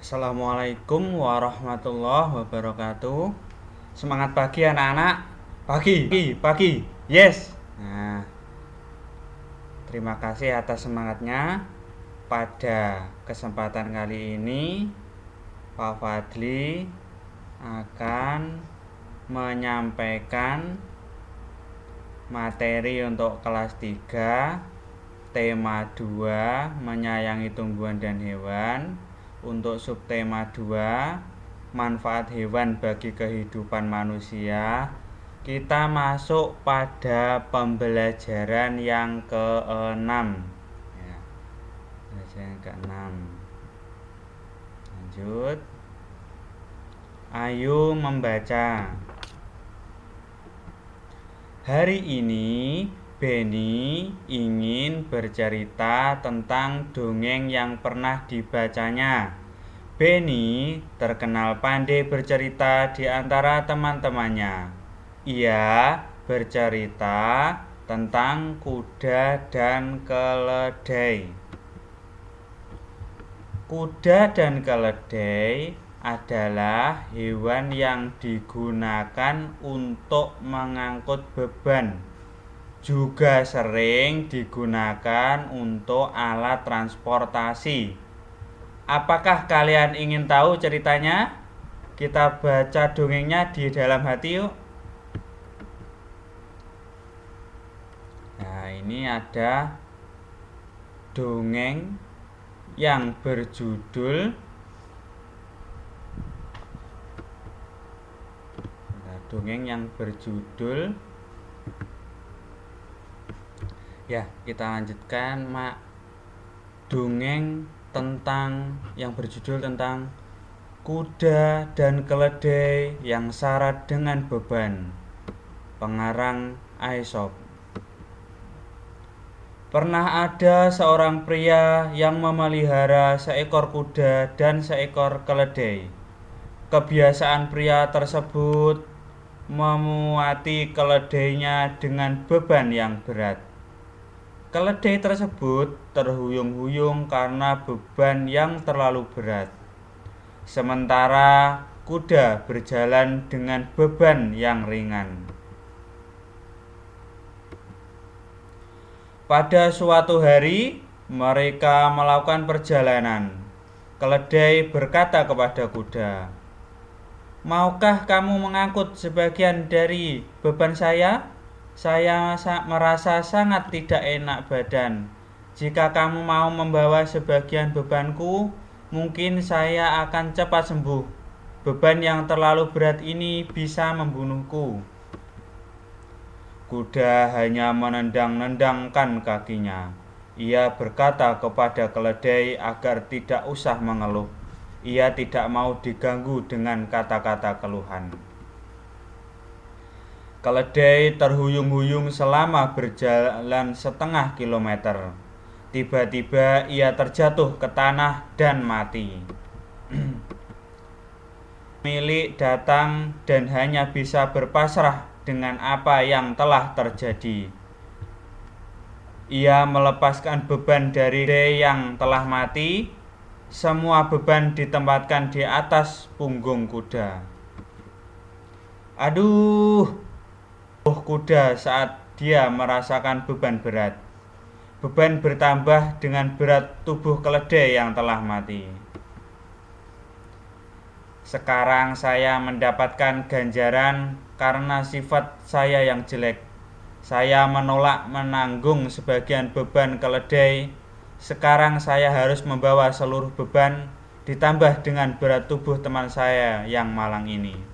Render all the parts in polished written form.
Assalamualaikum warahmatullahi wabarakatuh. Semangat pagi anak-anak. Pagi, pagi. Yes. Nah, terima kasih atas semangatnya. Pada kesempatan kali ini, Pak Fadli akan menyampaikan materi untuk kelas 3, tema 2, menyayangi tumbuhan dan hewan. Untuk subtema 2, manfaat hewan bagi kehidupan manusia. Kita masuk pada pembelajaran yang ke-6 ya, pembelajaran yang ke-6. Lanjut. Ayo membaca. Hari ini Benny ingin bercerita tentang dongeng yang pernah dibacanya. Benny terkenal pandai bercerita di antara teman-temannya. Ia bercerita tentang kuda dan keledai. Kuda dan keledai adalah hewan yang digunakan untuk mengangkut beban. Juga sering digunakan untuk alat transportasi. Apakah kalian ingin tahu ceritanya? Kita baca dongengnya di dalam hati yuk. Nah, ini ada dongeng yang berjudul ya, kita lanjutkan dongeng tentang yang berjudul tentang kuda dan keledai yang syarat dengan beban. Pengarang Aesop. Pernah ada seorang pria yang memelihara seekor kuda dan seekor keledai. Kebiasaan pria tersebut memuati keledainya dengan beban yang berat. Keledai tersebut terhuyung-huyung karena beban yang terlalu berat. Sementara kuda berjalan dengan beban yang ringan. Pada suatu hari, mereka melakukan perjalanan. Keledai berkata kepada kuda, "Maukah kamu mengangkut sebagian dari beban saya? Saya merasa sangat tidak enak badan. Jika kamu mau membawa sebagian bebanku, mungkin saya akan cepat sembuh. Beban yang terlalu berat ini bisa membunuhku." Kuda hanya menendang-nendangkan kakinya. Ia berkata kepada keledai agar tidak usah mengeluh. Ia tidak mau diganggu dengan kata-kata keluhan. Keledai terhuyung-huyung selama berjalan setengah kilometer. Tiba-tiba ia terjatuh ke tanah dan mati. Milik datang dan hanya bisa berpasrah dengan apa yang telah terjadi. Ia melepaskan beban dari yang telah mati. Semua beban ditempatkan di atas punggung kuda. Aduh, kuda saat dia merasakan beban berat. Beban bertambah dengan berat tubuh keledai yang telah mati. Sekarang saya mendapatkan ganjaran karena sifat saya yang jelek. Saya menolak menanggung sebagian beban keledai. Sekarang saya harus membawa seluruh beban, ditambah dengan berat tubuh teman saya yang malang ini.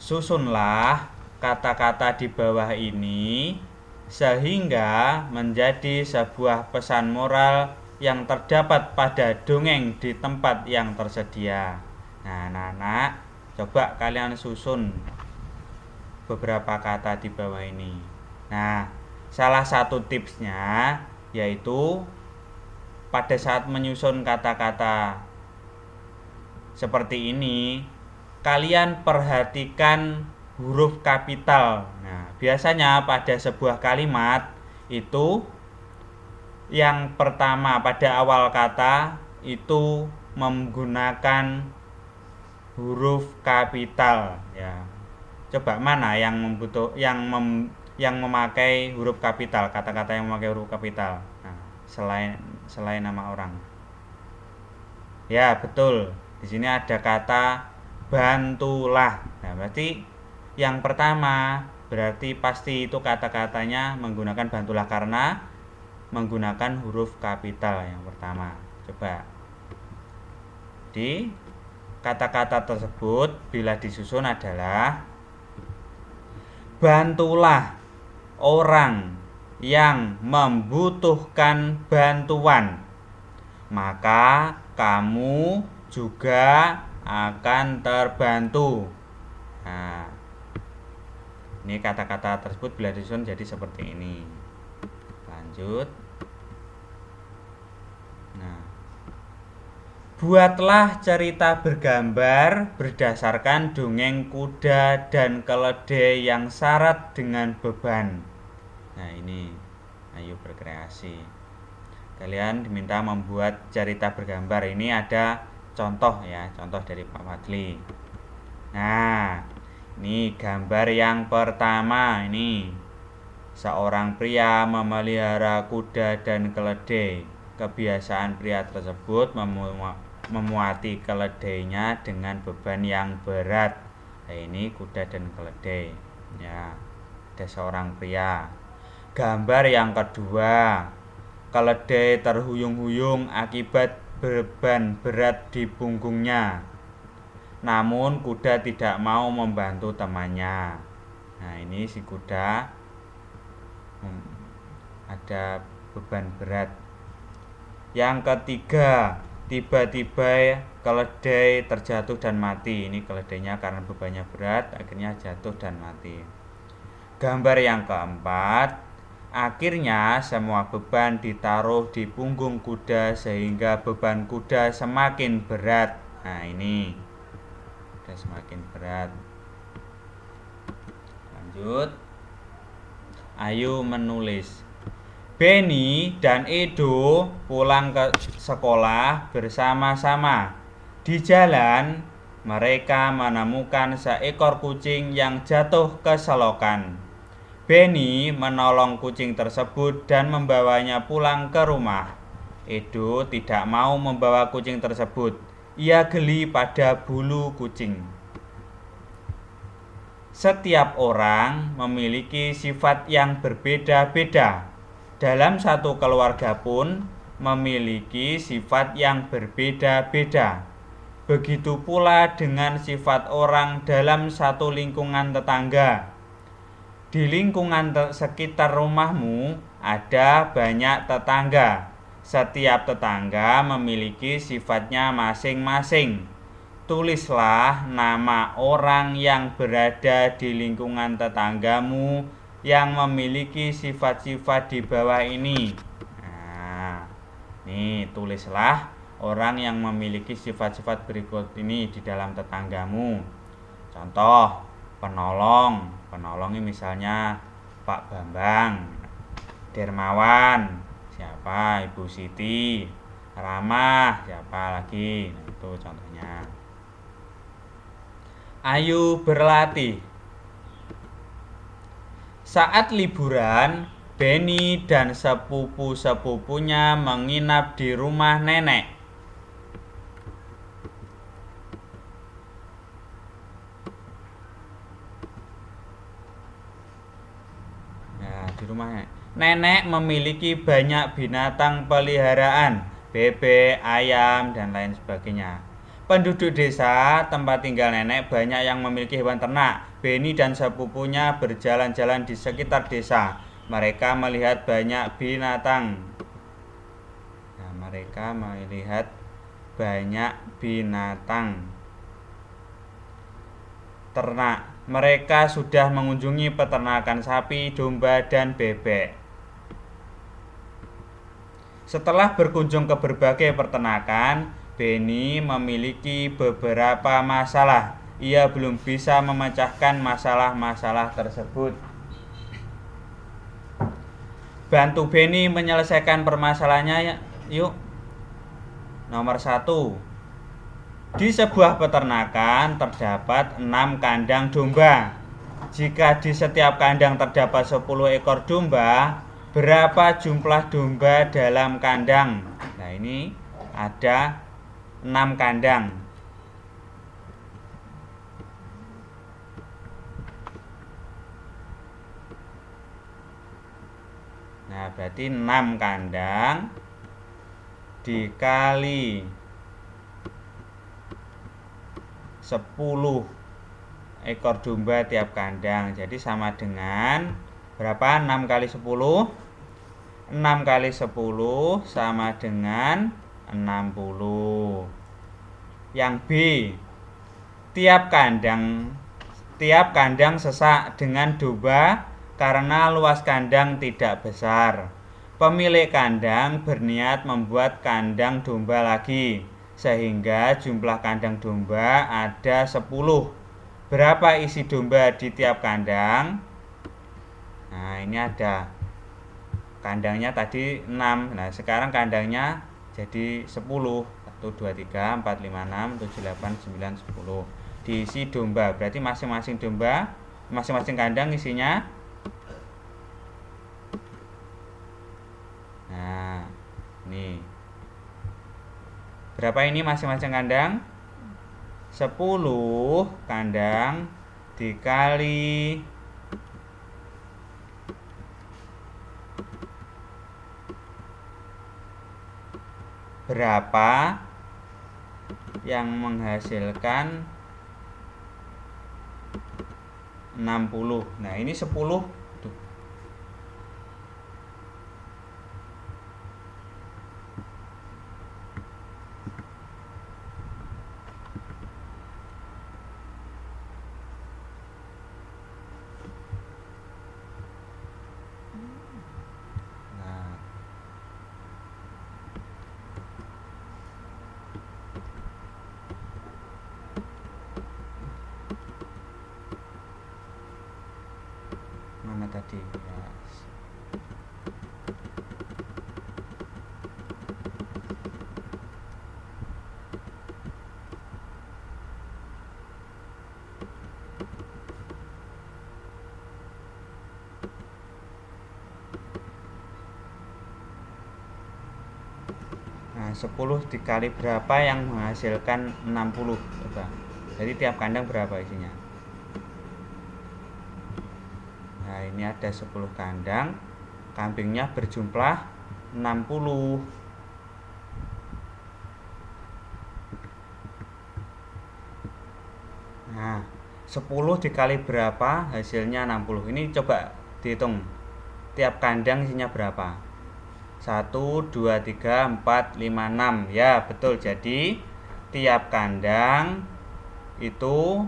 Susunlah kata-kata di bawah ini sehingga menjadi sebuah pesan moral yang terdapat pada dongeng di tempat yang tersedia. Nah, anak-anak, coba kalian susun beberapa kata di bawah ini. Nah, salah satu tipsnya yaitu pada saat menyusun kata-kata seperti ini, kalian perhatikan huruf kapital. Nah, biasanya pada sebuah kalimat itu yang pertama pada awal kata itu menggunakan huruf kapital ya. Coba mana yang yang memakai huruf kapital, kata-kata yang memakai huruf kapital. Nah, selain nama orang. Ya, betul. Di sini ada kata bantulah. Nah, berarti yang pertama berarti pasti itu kata-katanya menggunakan bantulah karena menggunakan huruf kapital yang pertama. Coba. Di kata-kata tersebut bila disusun adalah bantulah orang yang membutuhkan bantuan, maka kamu juga akan terbantu. Nah, ini kata-kata tersebut bila disusun jadi seperti ini. Lanjut. Nah, buatlah cerita bergambar berdasarkan dongeng kuda dan keledai yang syarat dengan beban. Nah, ini ayo berkreasi. Kalian diminta membuat cerita bergambar. Ini ada contoh ya, contoh dari Pak Fadli. Nah, ini gambar yang pertama ini. Seorang pria memelihara kuda dan keledai. Kebiasaan pria tersebut memuati keledainya dengan beban yang berat. Nah, ini kuda dan keledai. Ya, ada seorang pria. Gambar yang kedua, keledai terhuyung-huyung akibat beban berat di punggungnya. Namun kuda tidak mau membantu temannya. Nah, ini si kuda ada beban berat. Yang ketiga, tiba-tiba keledai terjatuh dan mati. Ini keledainya karena bebannya berat akhirnya jatuh dan mati. Gambar yang keempat, akhirnya semua beban ditaruh di punggung kuda sehingga beban kuda semakin berat. Nah, ini sudah semakin berat. Lanjut. Ayo menulis. Benny dan Edo pulang ke sekolah bersama-sama. Di jalan, mereka menemukan seekor kucing yang jatuh ke selokan. Benny menolong kucing tersebut dan membawanya pulang ke rumah. Edo tidak mau membawa kucing tersebut. Ia geli pada bulu kucing. Setiap orang memiliki sifat yang berbeda-beda. Dalam satu keluarga pun memiliki sifat yang berbeda-beda. Begitu pula dengan sifat orang dalam satu lingkungan tetangga. Di lingkungan sekitar rumahmu ada banyak tetangga. Setiap tetangga memiliki sifatnya masing-masing. Tulislah nama orang yang berada di lingkungan tetanggamu yang memiliki sifat-sifat di bawah ini. Nah, nih tulislah orang yang memiliki sifat-sifat berikut ini di dalam tetanggamu. Contoh, penolong. Penolong ini misalnya Pak Bambang. Dermawan, siapa? Ibu Siti. Ramah, siapa lagi? Nah, itu contohnya. Ayo berlatih. Saat liburan, Benny dan sepupu-sepupunya menginap di rumah nenek. Nah, di rumah nenek memiliki banyak binatang peliharaan, bebek, ayam, dan lain sebagainya. Penduduk desa tempat tinggal nenek banyak yang memiliki hewan ternak. Benny dan sepupunya berjalan-jalan di sekitar desa. Mereka melihat banyak binatang. Nah, mereka melihat banyak binatang ternak. Mereka sudah mengunjungi peternakan sapi, domba, dan bebek. Setelah berkunjung ke berbagai peternakan, Benny memiliki beberapa masalah. Ia belum bisa memecahkan masalah-masalah tersebut. Bantu Beni menyelesaikan permasalahannya yuk. Nomor 1. Di sebuah peternakan terdapat 6 kandang domba. Jika di setiap kandang terdapat 10 ekor domba, berapa jumlah domba dalam kandang? Nah, ini ada 6 kandang. Nah, berarti 6 kandang dikali 10 ekor domba tiap kandang. Jadi sama dengan berapa? 6 kali 10. 6 kali 10 sama dengan 60. Yang B, tiap kandang sesak dengan domba karena luas kandang tidak besar. Pemilik kandang berniat membuat kandang domba lagi, sehingga jumlah kandang domba ada 10. Berapa isi domba di tiap kandang? Nah, ini ada kandangnya tadi 6. Nah, sekarang kandangnya jadi 10. 1, 2, 3, 4, 5, 6, 7, 8, 9, 10. Diisi domba. Berarti masing-masing domba, masing-masing kandang isinya. Nah, ini berapa ini masing-masing kandang? 10 kandang dikali berapa yang menghasilkan 60. Nah, ini 10. Mana tadi? Yes. Nah, 10 dikali berapa yang menghasilkan 60? Coba. Jadi tiap kandang berapa isinya? Nah, ini ada 10 kandang. Kambingnya berjumlah 60. Nah, 10 dikali berapa hasilnya 60. Ini coba dihitung. Tiap kandang isinya berapa? 1, 2, 3, 4, 5, 6. Ya, betul. Jadi tiap kandang itu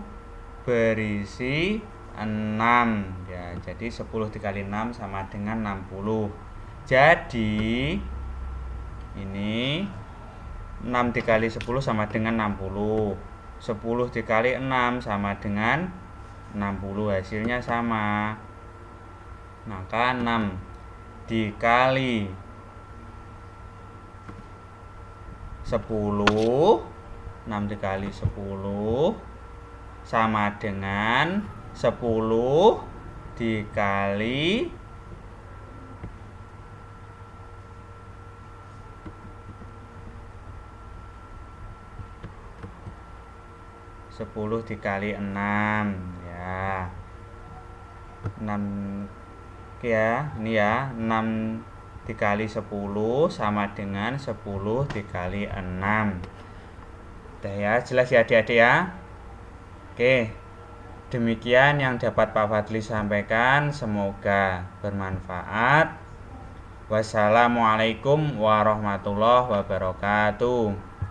berisi 6. Ya, jadi 10 dikali 6 sama dengan 60. Jadi ini 6 dikali 10 sama dengan 60. 10 dikali 6 sama dengan 60. Hasilnya sama. Maka 6 dikali 10, 6 dikali 10 sama dengan 10 dikali 10 dikali 6 ya. 6 ya, ini ya. 6 dikali 10 sama dengan 10 dikali 6. Udah ya, jelas ya adik-adik ya. Oke, demikian yang dapat Pak Fadli sampaikan. Semoga bermanfaat. Wassalamualaikum warahmatullahi wabarakatuh.